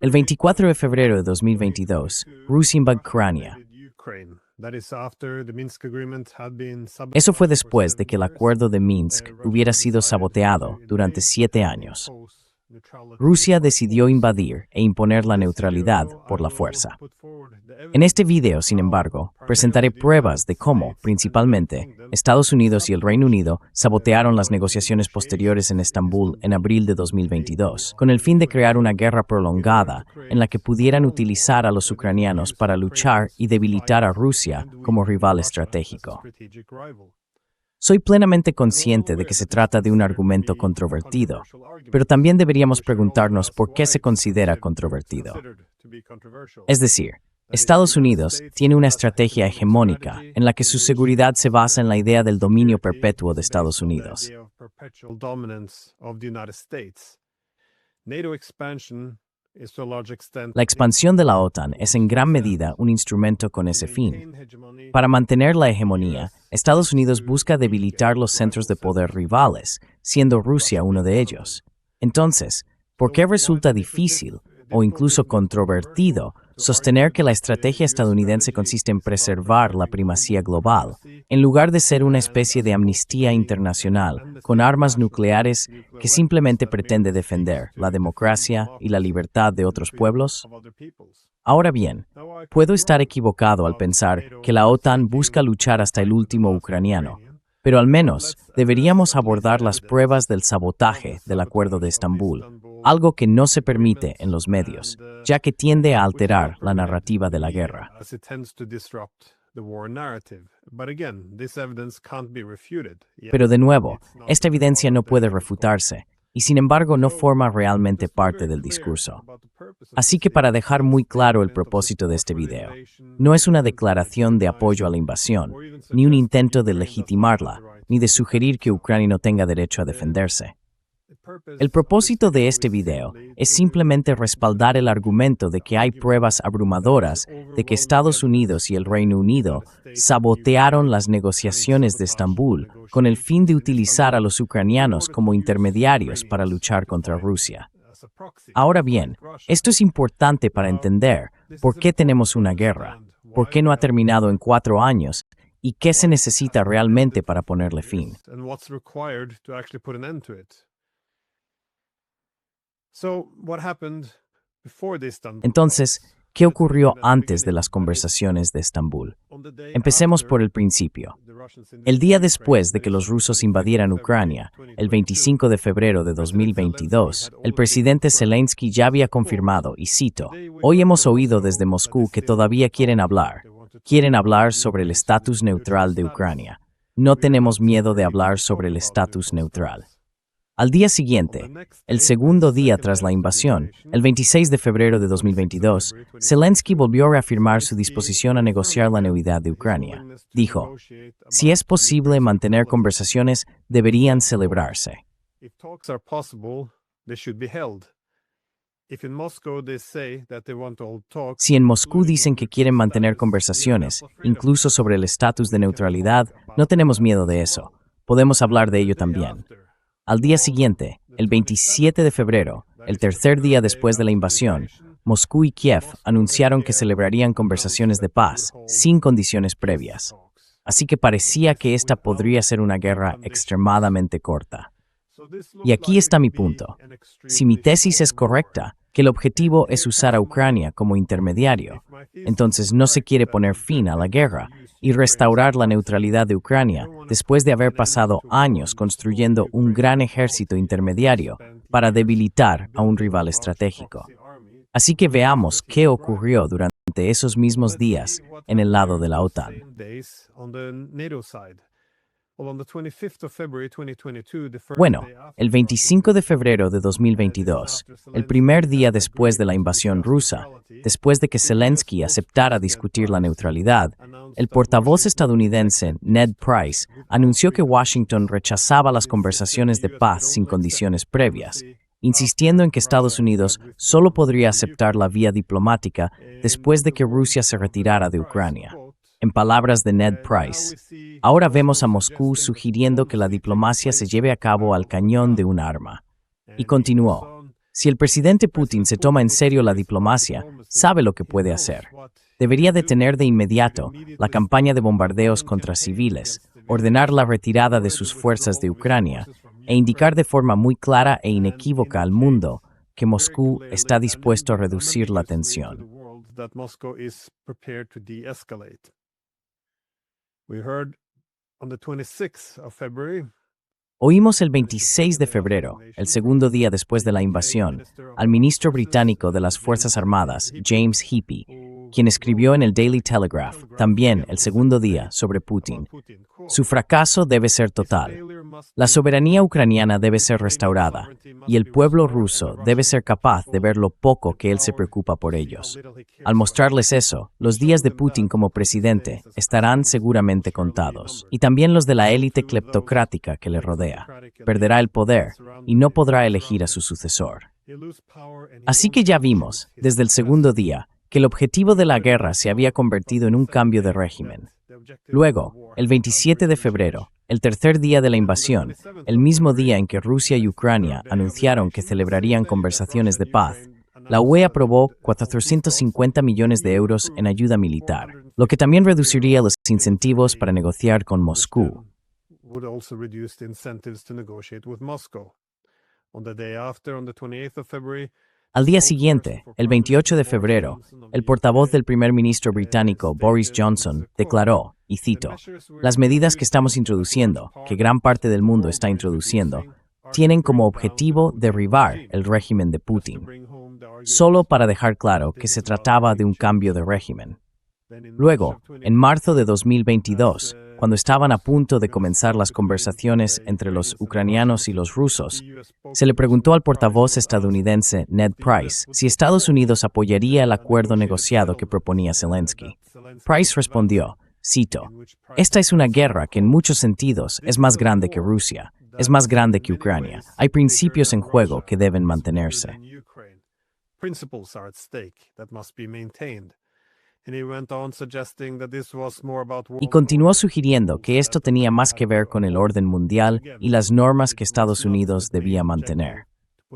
El 24 de febrero de 2022, Rusia invadió Ucrania. Eso fue después de que el acuerdo de Minsk hubiera sido saboteado durante 7 años. Rusia decidió invadir e imponer la neutralidad por la fuerza. En este video, sin embargo, presentaré pruebas de cómo, principalmente, Estados Unidos y el Reino Unido sabotearon las negociaciones posteriores en Estambul en abril de 2022, con el fin de crear una guerra prolongada en la que pudieran utilizar a los ucranianos para luchar y debilitar a Rusia como rival estratégico. Soy plenamente consciente de que se trata de un argumento controvertido, pero también deberíamos preguntarnos por qué se considera controvertido. Es decir, Estados Unidos tiene una estrategia hegemónica en la que su seguridad se basa en la idea del dominio perpetuo de Estados Unidos. La expansión de la OTAN es en gran medida un instrumento con ese fin. Para mantener la hegemonía, Estados Unidos busca debilitar los centros de poder rivales, siendo Rusia uno de ellos. Entonces, ¿por qué resulta difícil o incluso controvertido sostener que la estrategia estadounidense consiste en preservar la primacía global, en lugar de ser una especie de amnistía internacional con armas nucleares que simplemente pretende defender la democracia y la libertad de otros pueblos? Ahora bien, puedo estar equivocado al pensar que la OTAN busca luchar hasta el último ucraniano, pero al menos deberíamos abordar las pruebas del sabotaje del Acuerdo de Estambul, algo que no se permite en los medios, ya que tiende a alterar la narrativa de la guerra. Pero de nuevo, esta evidencia no puede refutarse, y sin embargo no forma realmente parte del discurso. Así que para dejar muy claro el propósito de este video, no es una declaración de apoyo a la invasión, ni un intento de legitimarla, ni de sugerir que Ucrania no tenga derecho a defenderse. El propósito de este video es simplemente respaldar el argumento de que hay pruebas abrumadoras de que Estados Unidos y el Reino Unido sabotearon las negociaciones de Estambul con el fin de utilizar a los ucranianos como intermediarios para luchar contra Rusia. Ahora bien, esto es importante para entender por qué tenemos una guerra, por qué no ha terminado en 4 años y qué se necesita realmente para ponerle fin. Entonces, ¿qué ocurrió antes de las conversaciones de Estambul? Empecemos por el principio. El día después de que los rusos invadieran Ucrania, el 25 de febrero de 2022, el presidente Zelensky ya había confirmado, y cito, «Hoy hemos oído desde Moscú que todavía quieren hablar. Quieren hablar sobre el estatus neutral de Ucrania. No tenemos miedo de hablar sobre el estatus neutral». Al día siguiente, el segundo día tras la invasión, el 26 de febrero de 2022, Zelensky volvió a reafirmar su disposición a negociar la neutralidad de Ucrania. Dijo, si es posible mantener conversaciones, deberían celebrarse. Si en Moscú dicen que quieren mantener conversaciones, incluso sobre el estatus de neutralidad, no tenemos miedo de eso. Podemos hablar de ello también. Al día siguiente, el 27 de febrero, el tercer día después de la invasión, Moscú y Kiev anunciaron que celebrarían conversaciones de paz, sin condiciones previas. Así que parecía que esta podría ser una guerra extremadamente corta. Y aquí está mi punto. Si mi tesis es correcta, que el objetivo es usar a Ucrania como intermediario, entonces no se quiere poner fin a la guerra y restaurar la neutralidad de Ucrania después de haber pasado años construyendo un gran ejército intermediario para debilitar a un rival estratégico. Así que veamos qué ocurrió durante esos mismos días en el lado de la OTAN. Bueno, el 25 de febrero de 2022, el primer día después de la invasión rusa, después de que Zelensky aceptara discutir la neutralidad, el portavoz estadounidense Ned Price anunció que Washington rechazaba las conversaciones de paz sin condiciones previas, insistiendo en que Estados Unidos solo podría aceptar la vía diplomática después de que Rusia se retirara de Ucrania. En palabras de Ned Price, ahora vemos a Moscú sugiriendo que la diplomacia se lleve a cabo al cañón de un arma. Y continuó, Si el presidente Putin se toma en serio la diplomacia, sabe lo que puede hacer. Debería detener de inmediato la campaña de bombardeos contra civiles, ordenar la retirada de sus fuerzas de Ucrania e indicar de forma muy clara e inequívoca al mundo que Moscú está dispuesto a reducir la tensión. Oímos el 26 de febrero, el segundo día después de la invasión, al ministro británico de las Fuerzas Armadas, James Heappey, quien escribió en el Daily Telegraph, también el segundo día, sobre Putin. Su fracaso debe ser total. La soberanía ucraniana debe ser restaurada, y el pueblo ruso debe ser capaz de ver lo poco que él se preocupa por ellos. Al mostrarles eso, los días de Putin como presidente estarán seguramente contados, y también los de la élite cleptocrática que le rodea. Perderá el poder y no podrá elegir a su sucesor. Así que ya vimos, desde el segundo día, que el objetivo de la guerra se había convertido en un cambio de régimen. Luego, el 27 de febrero, el tercer día de la invasión, el mismo día en que Rusia y Ucrania anunciaron que celebrarían conversaciones de paz, la UE aprobó 450 millones de euros en ayuda militar, lo que también reduciría los incentivos para negociar con Moscú. Al día siguiente, el 28 de febrero, el portavoz del primer ministro británico Boris Johnson declaró, y cito, «Las medidas que estamos introduciendo, que gran parte del mundo está introduciendo, tienen como objetivo derribar el régimen de Putin», solo para dejar claro que se trataba de un cambio de régimen. Luego, en marzo de 2022, cuando estaban a punto de comenzar las conversaciones entre los ucranianos y los rusos, se le preguntó al portavoz estadounidense Ned Price si Estados Unidos apoyaría el acuerdo negociado que proponía Zelensky. Price respondió, cito, «Esta es una guerra que en muchos sentidos es más grande que Rusia, es más grande que Ucrania. Hay principios en juego que deben mantenerse». Y continuó sugiriendo que esto tenía más que ver con el orden mundial y las normas que Estados Unidos debía mantener.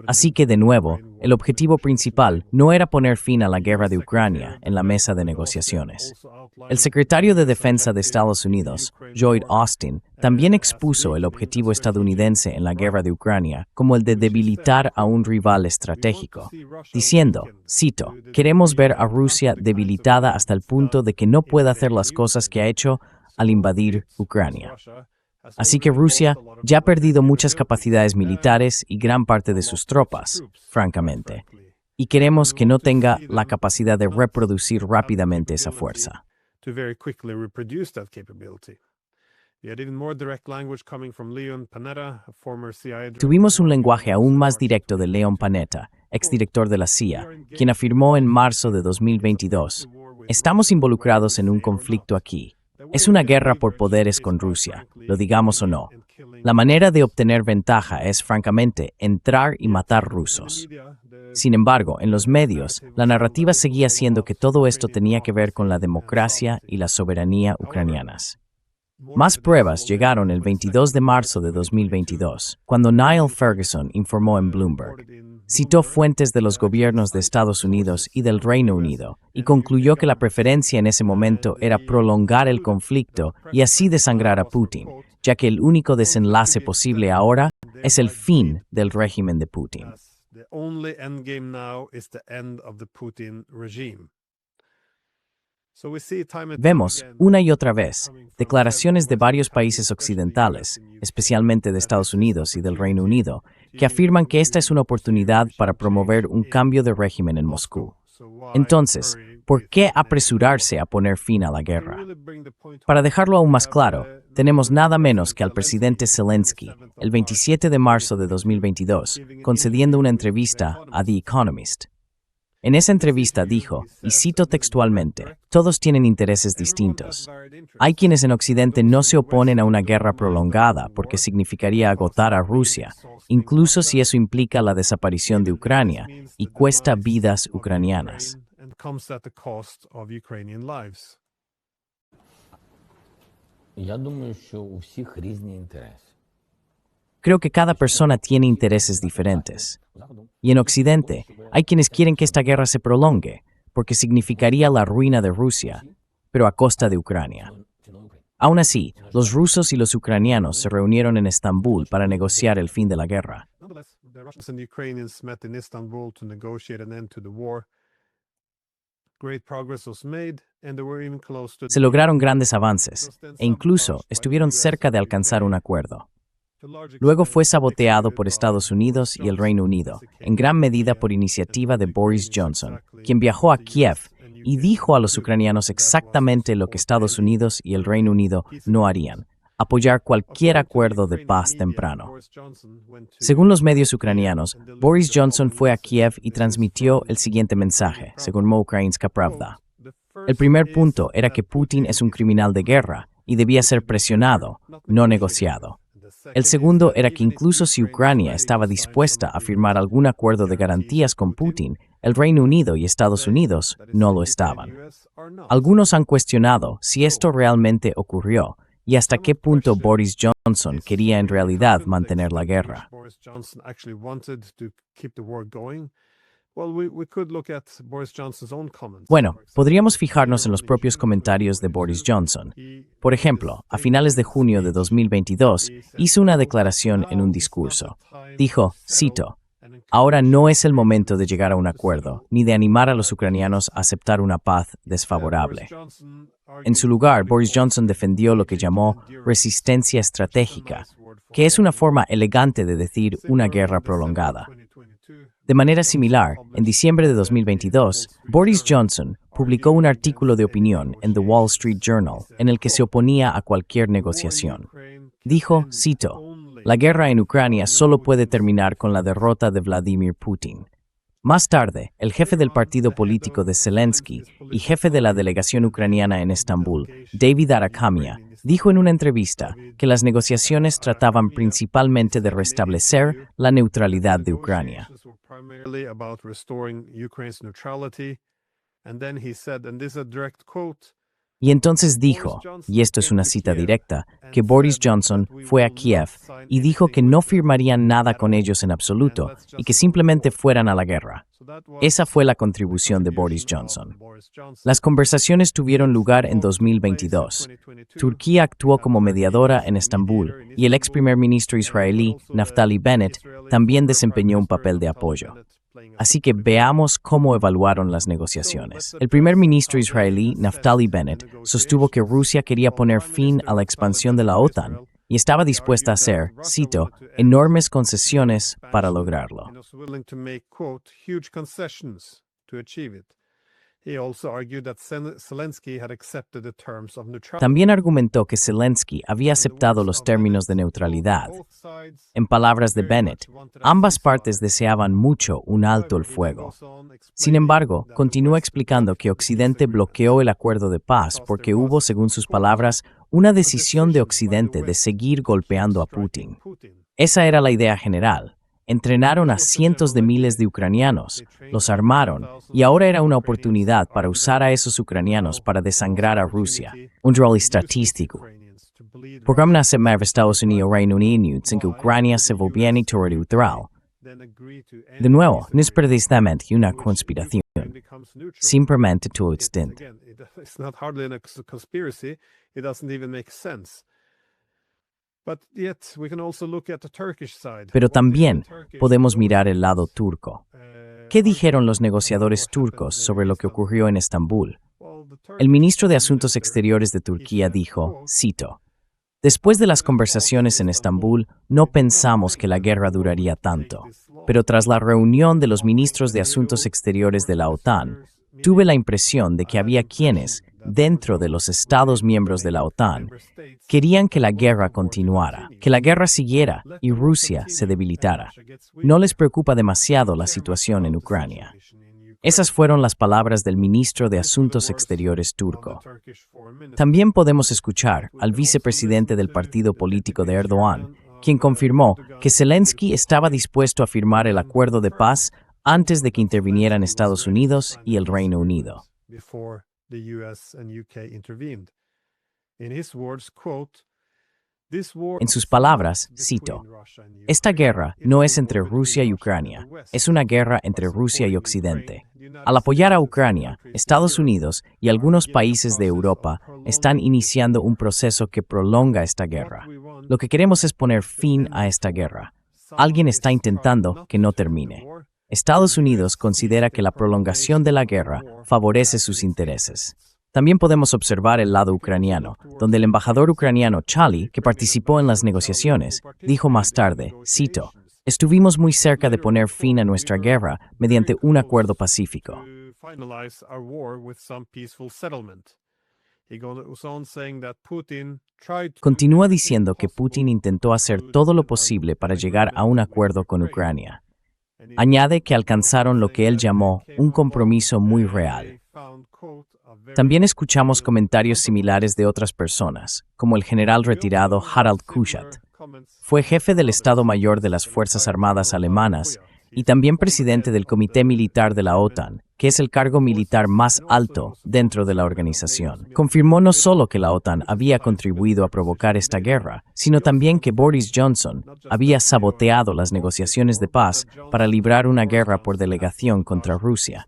Así que, de nuevo, el objetivo principal no era poner fin a la guerra de Ucrania en la mesa de negociaciones. El secretario de Defensa de Estados Unidos, Lloyd Austin, también expuso el objetivo estadounidense en la guerra de Ucrania como el de debilitar a un rival estratégico, diciendo, cito, «Queremos ver a Rusia debilitada hasta el punto de que no pueda hacer las cosas que ha hecho al invadir Ucrania». Así que Rusia ya ha perdido muchas capacidades militares y gran parte de sus tropas, francamente, y queremos que no tenga la capacidad de reproducir rápidamente esa fuerza. Tuvimos un lenguaje aún más directo de Leon Panetta, exdirector de la CIA, quien afirmó en marzo de 2022, «Estamos involucrados en un conflicto aquí. Es una guerra por poderes con Rusia, lo digamos o no. La manera de obtener ventaja es, francamente, entrar y matar rusos». Sin embargo, en los medios, la narrativa seguía siendo que todo esto tenía que ver con la democracia y la soberanía ucranianas. Más pruebas llegaron el 22 de marzo de 2022, cuando Niall Ferguson informó en Bloomberg. Citó fuentes de los gobiernos de Estados Unidos y del Reino Unido y concluyó que la preferencia en ese momento era prolongar el conflicto y así desangrar a Putin, ya que el único desenlace posible ahora es el fin del régimen de Putin. Vemos, una y otra vez, declaraciones de varios países occidentales, especialmente de Estados Unidos y del Reino Unido, que afirman que esta es una oportunidad para promover un cambio de régimen en Moscú. Entonces, ¿por qué apresurarse a poner fin a la guerra? Para dejarlo aún más claro, tenemos nada menos que al presidente Zelensky, el 27 de marzo de 2022, concediendo una entrevista a The Economist. En esa entrevista dijo, y cito textualmente, «Todos tienen intereses distintos. Hay quienes en Occidente no se oponen a una guerra prolongada porque significaría agotar a Rusia, incluso si eso implica la desaparición de Ucrania y cuesta vidas ucranianas». Я думаю, що у всіх різні інтереси. Creo que cada persona tiene intereses diferentes. Y en Occidente, hay quienes quieren que esta guerra se prolongue, porque significaría la ruina de Rusia, pero a costa de Ucrania. Aún así, los rusos y los ucranianos se reunieron en Estambul para negociar el fin de la guerra. Se lograron grandes avances, e incluso estuvieron cerca de alcanzar un acuerdo. Luego fue saboteado por Estados Unidos y el Reino Unido, en gran medida por iniciativa de Boris Johnson, quien viajó a Kiev y dijo a los ucranianos exactamente lo que Estados Unidos y el Reino Unido no harían: apoyar cualquier acuerdo de paz temprano. Según los medios ucranianos, Boris Johnson fue a Kiev y transmitió el siguiente mensaje, según Ukrainska Pravda. El primer punto era que Putin es un criminal de guerra y debía ser presionado, no negociado. El segundo era que incluso si Ucrania estaba dispuesta a firmar algún acuerdo de garantías con Putin, el Reino Unido y Estados Unidos no lo estaban. Algunos han cuestionado si esto realmente ocurrió y hasta qué punto Boris Johnson quería en realidad mantener la guerra. Bueno, podríamos fijarnos en los propios comentarios de Boris Johnson. Por ejemplo, a finales de junio de 2022, hizo una declaración en un discurso. Dijo, cito, "Ahora no es el momento de llegar a un acuerdo, ni de animar a los ucranianos a aceptar una paz desfavorable". En su lugar, Boris Johnson defendió lo que llamó resistencia estratégica, que es una forma elegante de decir una guerra prolongada. De manera similar, en diciembre de 2022, Boris Johnson publicó un artículo de opinión en The Wall Street Journal en el que se oponía a cualquier negociación. Dijo, cito, "La guerra en Ucrania solo puede terminar con la derrota de Vladimir Putin". Más tarde, el jefe del partido político de Zelensky y jefe de la delegación ucraniana en Estambul, David Arakhamia, dijo en una entrevista que las negociaciones trataban principalmente de restablecer la neutralidad de Ucrania. Y entonces dijo, y esto es una cita directa, que Boris Johnson fue a Kiev y dijo que no firmarían nada con ellos en absoluto y que simplemente fueran a la guerra. Esa fue la contribución de Boris Johnson. Las conversaciones tuvieron lugar en 2022. Turquía actuó como mediadora en Estambul y el ex primer ministro israelí, Naftali Bennett, también desempeñó un papel de apoyo. Así que veamos cómo evaluaron las negociaciones. El primer ministro israelí, Naftali Bennett, sostuvo que Rusia quería poner fin a la expansión de la OTAN y estaba dispuesta a hacer, cito, enormes concesiones para lograrlo. También argumentó que Zelensky había aceptado los términos de neutralidad. En palabras de Bennett, ambas partes deseaban mucho un alto el fuego. Sin embargo, continúa explicando que Occidente bloqueó el acuerdo de paz porque hubo, según sus palabras, una decisión de Occidente de seguir golpeando a Putin. Esa era la idea general. Entrenaron a cientos de miles de ucranianos, los armaron, y ahora era una oportunidad para usar a esos ucranianos para desangrar a Rusia. Un rol estadístico. Programna se me Estados Unidos Reino Unido en que Ucrania se volviera neutral. De nuevo, no es precisamente una conspiración. Simplemente tu instinto. Pero también podemos mirar el lado turco. ¿Qué dijeron los negociadores turcos sobre lo que ocurrió en Estambul? El ministro de Asuntos Exteriores de Turquía dijo, cito, "Después de las conversaciones en Estambul, no pensamos que la guerra duraría tanto, pero tras la reunión de los ministros de Asuntos Exteriores de la OTAN, tuve la impresión de que había quienes, dentro de los Estados miembros de la OTAN, querían que la guerra continuara, que la guerra siguiera y Rusia se debilitara. No les preocupa demasiado la situación en Ucrania". Esas fueron las palabras del ministro de Asuntos Exteriores turco. También podemos escuchar al vicepresidente del partido político de Erdogan, quien confirmó que Zelensky estaba dispuesto a firmar el acuerdo de paz antes de que intervinieran Estados Unidos y el Reino Unido. En sus palabras, cito, "Esta guerra no es entre Rusia y Ucrania, es una guerra entre Rusia y Occidente. Al apoyar a Ucrania, Estados Unidos y algunos países de Europa están iniciando un proceso que prolonga esta guerra. Lo que queremos es poner fin a esta guerra. Alguien está intentando que no termine. Estados Unidos considera que la prolongación de la guerra favorece sus intereses". También podemos observar el lado ucraniano, donde el embajador ucraniano Chali, que participó en las negociaciones, dijo más tarde, cito, "Estuvimos muy cerca de poner fin a nuestra guerra mediante un acuerdo pacífico". Continúa diciendo que Putin intentó hacer todo lo posible para llegar a un acuerdo con Ucrania. Añade que alcanzaron lo que él llamó un compromiso muy real. También escuchamos comentarios similares de otras personas, como el general retirado Harald Kushat. Fue jefe del Estado Mayor de las Fuerzas Armadas alemanas y también presidente del Comité Militar de la OTAN, que es el cargo militar más alto dentro de la organización. Confirmó no solo que la OTAN había contribuido a provocar esta guerra, sino también que Boris Johnson había saboteado las negociaciones de paz para librar una guerra por delegación contra Rusia,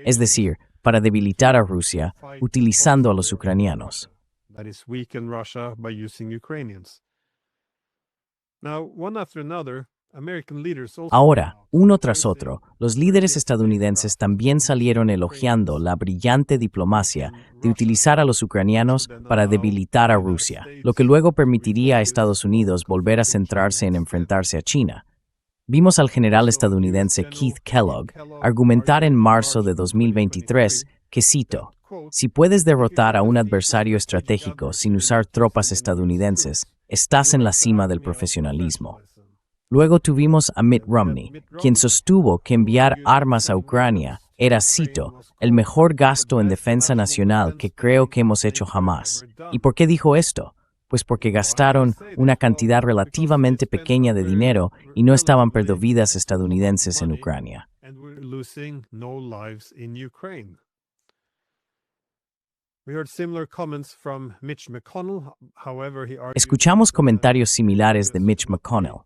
es decir, para debilitar a Rusia utilizando a los ucranianos. Ahora, uno tras otro, los líderes estadounidenses también salieron elogiando la brillante diplomacia de utilizar a los ucranianos para debilitar a Rusia, lo que luego permitiría a Estados Unidos volver a centrarse en enfrentarse a China. Vimos al general estadounidense Keith Kellogg argumentar en marzo de 2023 que, cito, "Si puedes derrotar a un adversario estratégico sin usar tropas estadounidenses, estás en la cima del profesionalismo". Luego tuvimos a Mitt Romney, quien sostuvo que enviar armas a Ucrania era, cito, "el mejor gasto en defensa nacional que creo que hemos hecho jamás". ¿Y por qué dijo esto? Pues porque gastaron una cantidad relativamente pequeña de dinero y no estaban perdiendo vidas estadounidenses en Ucrania. Escuchamos comentarios similares de Mitch McConnell.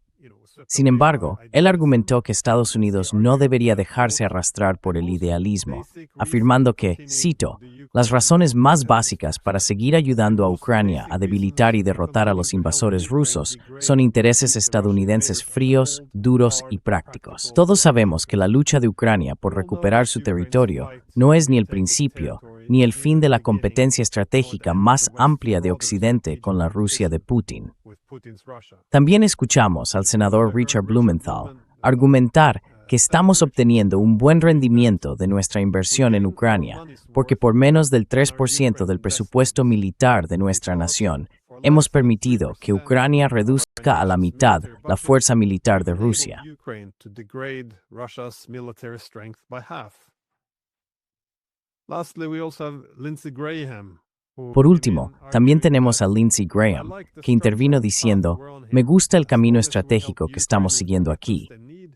Sin embargo, él argumentó que Estados Unidos no debería dejarse arrastrar por el idealismo, afirmando que, cito, "las razones más básicas para seguir ayudando a Ucrania a debilitar y derrotar a los invasores rusos son intereses estadounidenses fríos, duros y prácticos. Todos sabemos que la lucha de Ucrania por recuperar su territorio no es ni el principio ni el fin de la competencia estratégica más amplia de Occidente con la Rusia de Putin". También escuchamos al senador Richard Blumenthal argumentar que estamos obteniendo un buen rendimiento de nuestra inversión en Ucrania, porque por menos del 3% del presupuesto militar de nuestra nación, hemos permitido que Ucrania reduzca a la mitad la fuerza militar de Rusia. Por último, también tenemos a Lindsey Graham, que intervino diciendo, "Me gusta el camino estratégico que estamos siguiendo aquí.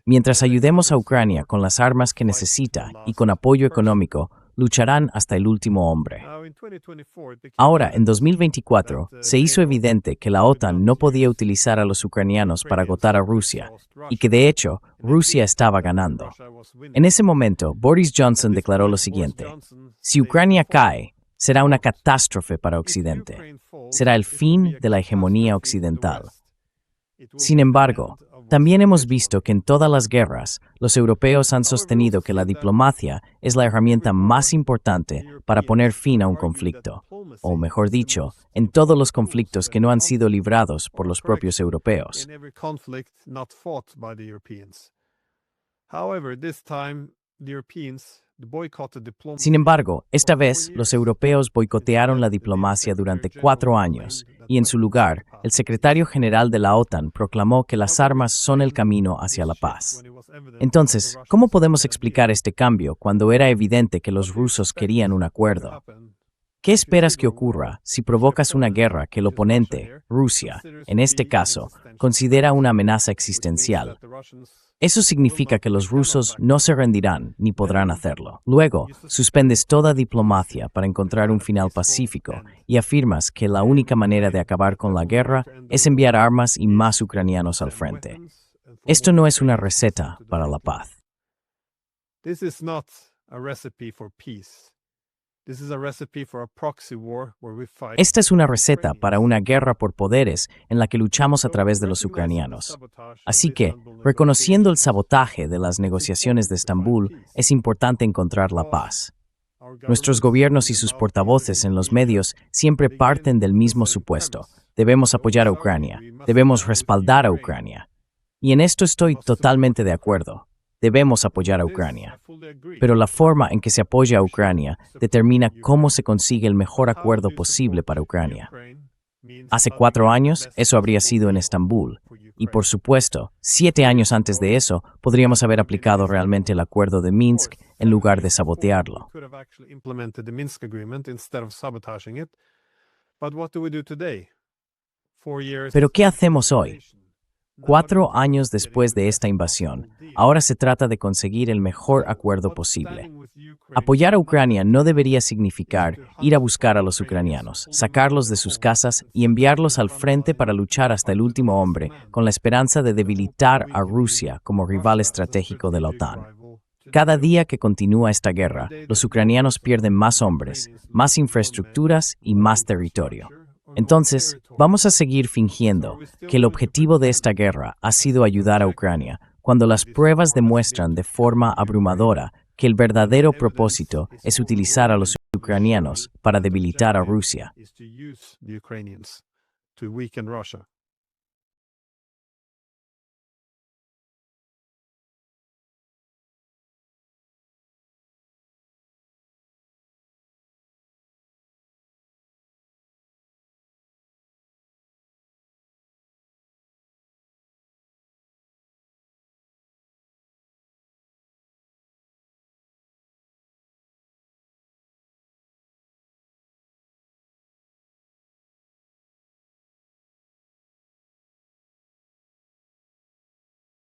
Mientras ayudemos a Ucrania con las armas que necesita y con apoyo económico, lucharán hasta el último hombre". Ahora, en 2024, se hizo evidente que la OTAN no podía utilizar a los ucranianos para agotar a Rusia, y que de hecho, Rusia estaba ganando. En ese momento, Boris Johnson declaró lo siguiente: "Si Ucrania cae, será una catástrofe para Occidente. Será el fin de la hegemonía occidental". Sin embargo, también hemos visto que en todas las guerras, los europeos han sostenido que la diplomacia es la herramienta más importante para poner fin a un conflicto, o mejor dicho, en todos los conflictos que no han sido librados por los propios europeos. Sin embargo, esta vez los europeos boicotearon la diplomacia durante 4 años y en su lugar, el secretario general de la OTAN proclamó que las armas son el camino hacia la paz. Entonces, ¿cómo podemos explicar este cambio cuando era evidente que los rusos querían un acuerdo? ¿Qué esperas que ocurra si provocas una guerra que el oponente, Rusia, en este caso, considera una amenaza existencial? Eso significa que los rusos no se rendirán ni podrán hacerlo. Luego, suspendes toda diplomacia para encontrar un final pacífico y afirmas que la única manera de acabar con la guerra es enviar armas y más ucranianos al frente. Esto no es una receta para la paz. Esta es una receta para una guerra por poderes en la que luchamos a través de los ucranianos. Así que, reconociendo el sabotaje de las negociaciones de Estambul, es importante encontrar la paz. Nuestros gobiernos y sus portavoces en los medios siempre parten del mismo supuesto. Debemos apoyar a Ucrania, debemos respaldar a Ucrania. Y en esto estoy totalmente de acuerdo. Debemos apoyar a Ucrania. Pero la forma en que se apoya a Ucrania determina cómo se consigue el mejor acuerdo posible para Ucrania. Hace 4 años, eso habría sido en Estambul. Y por supuesto, 7 años antes de eso, podríamos haber aplicado realmente el acuerdo de Minsk en lugar de sabotearlo. Pero ¿qué hacemos hoy? 4 años después de esta invasión, ahora se trata de conseguir el mejor acuerdo posible. Apoyar a Ucrania no debería significar ir a buscar a los ucranianos, sacarlos de sus casas y enviarlos al frente para luchar hasta el último hombre, con la esperanza de debilitar a Rusia como rival estratégico de la OTAN. Cada día que continúa esta guerra, los ucranianos pierden más hombres, más infraestructuras y más territorio. Entonces, vamos a seguir fingiendo que el objetivo de esta guerra ha sido ayudar a Ucrania, cuando las pruebas demuestran de forma abrumadora que el verdadero propósito es utilizar a los ucranianos para debilitar a Rusia.